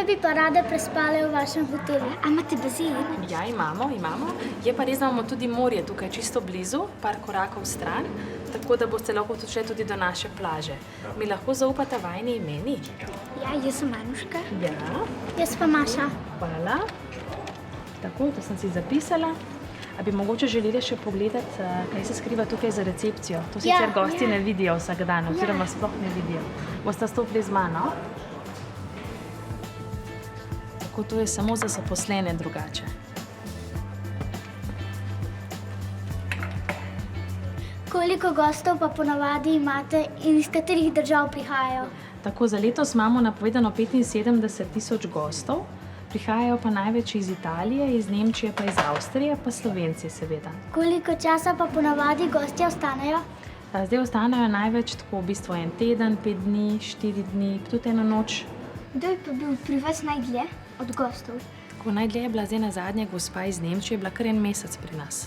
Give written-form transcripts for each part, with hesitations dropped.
bi pa rade prespale v vašem hotelu. A imate bazen? Ja, imamo. Je pa res, da imamo tudi morje tukaj čisto blizu, par korakov stran, tako da boste lahko odšli tudi do naše plaže. Mi lahko zaupate vajini imeni? Ja, jaz sem Anuška. Ja. Jaz pa Maša. Hvala. Tako, to sem si zapisala. A bi mogoče želeli še pogledati, kaj se skriva tukaj za recepcijo? To sicer gosti ne vidijo vsak dan, oziroma sploh ne vidijo. Boste stopili z mano? Tako, to je samo za zaposlene drugače. Koliko gostov pa ponavadi imate in iz katerih držav prihajajo? Tako, za letos imamo napovedano 75.000 gostov. Prihajajo pa največ iz Italije, iz Nemčije, pa iz Avstrije, pa Slovenci seveda. Koliko časa pa ponavadi gostje ostanejo? Zdaj ostanejo največ tako v bistvu 1 teden, 5 dni, 4 dni, tudi 1 noč. Kdo je pa bil pri vas najdlje od gostov? Tako, najdlje je bila zdaj nazadnje gospa iz Nemčije, je bila kar 1 mesec pri nas.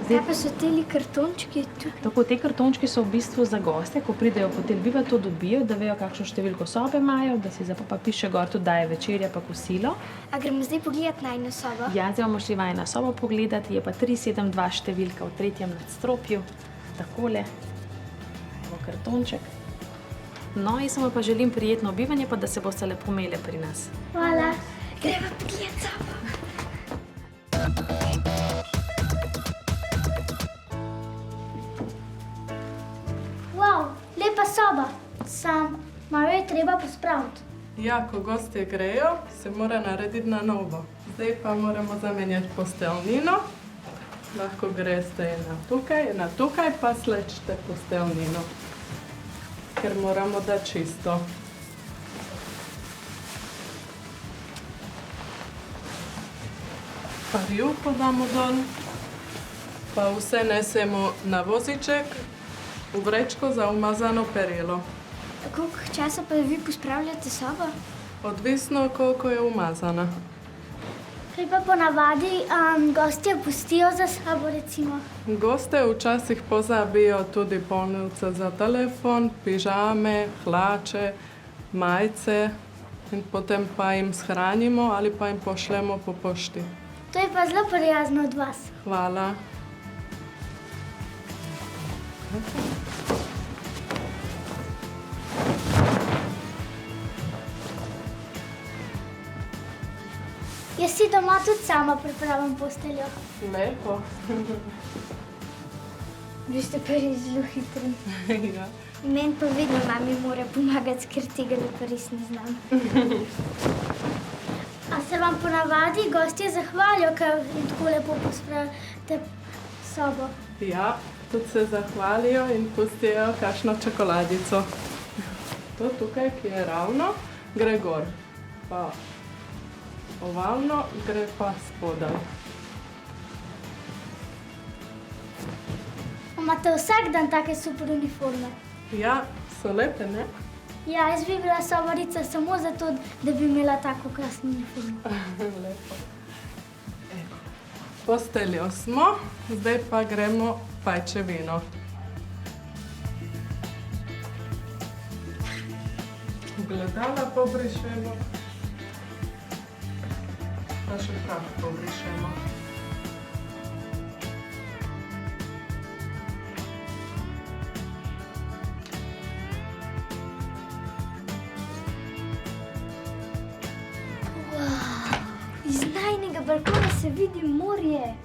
Zdaj pa so teli kartončki tukaj. Tako, te kartončki so v bistvu za goste, ko pridejo v hotel bivati, to dobijo, da vejo, kakšno številko sobe imajo, da si pa piše gor tudi, da je večerja pa kosilo. A gremo zdaj pogledati najino sobo? Ja, zdaj bomo šli vajino sobo pogledati, je pa 372 številka v 3. nadstropju. Takole. Evo kartonček. No, jaz vam pa želim prijetno bivanje, pa da se boste lepo imeli pri nas. Hvala. Gremo pogledati sobo. Lepa soba, malo je treba pospraviti. Ja, ko gostje grejo, se mora narediti na novo. Zdaj pa moramo zamenjati postelnino. Lahko greste ena tukaj, pa slečete postelnino, ker moramo dati čisto. Pa rjuho damo dol, pa vse nesemo na voziček, v vrečko za umazano perilo. Koliko časa pa vi pospravljate sobo? Odvisno, koliko je umazana. Kaj pa ponavadi gostje pustijo za sabo, recimo? Goste včasih pozabijo tudi polnilce za telefon, pižame, hlače, majice in potem pa jim shranimo ali pa jim pošljemo po pošti. To je pa zelo prijazno od vas. Hvala. Jaz si doma tudi sama pripravim posteljo. Lepo. Vi ste pa res zelo hitri. Ja. Meni pa vedno mami mora pomagati, ker tega pa res ne znam. A se vam ponavadi gostje zahvalijo, ker tako lepo pospravite sobo? Ja, tudi se zahvalijo in pustijo kakšno čokoladico. To tukaj, ki je ravno, gre gor. Pa ovalno gre pa spodaj. Imate vsak dan take super uniforme? Ja, so lepe, ne? Ja, jaz bi bila sobarica samo zato, da bi imela tako krasno uniformo. Lepo. Posteljo smo, zdaj pa gremo pajčevino. Gledala pobrišemo. Pa še prah pobrišemo. Iz najinega balkona se vidi morje.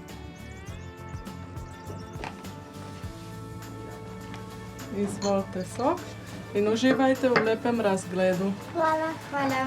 Izvolite sok in uživajte v lepem razgledu. Hvala. Hvala.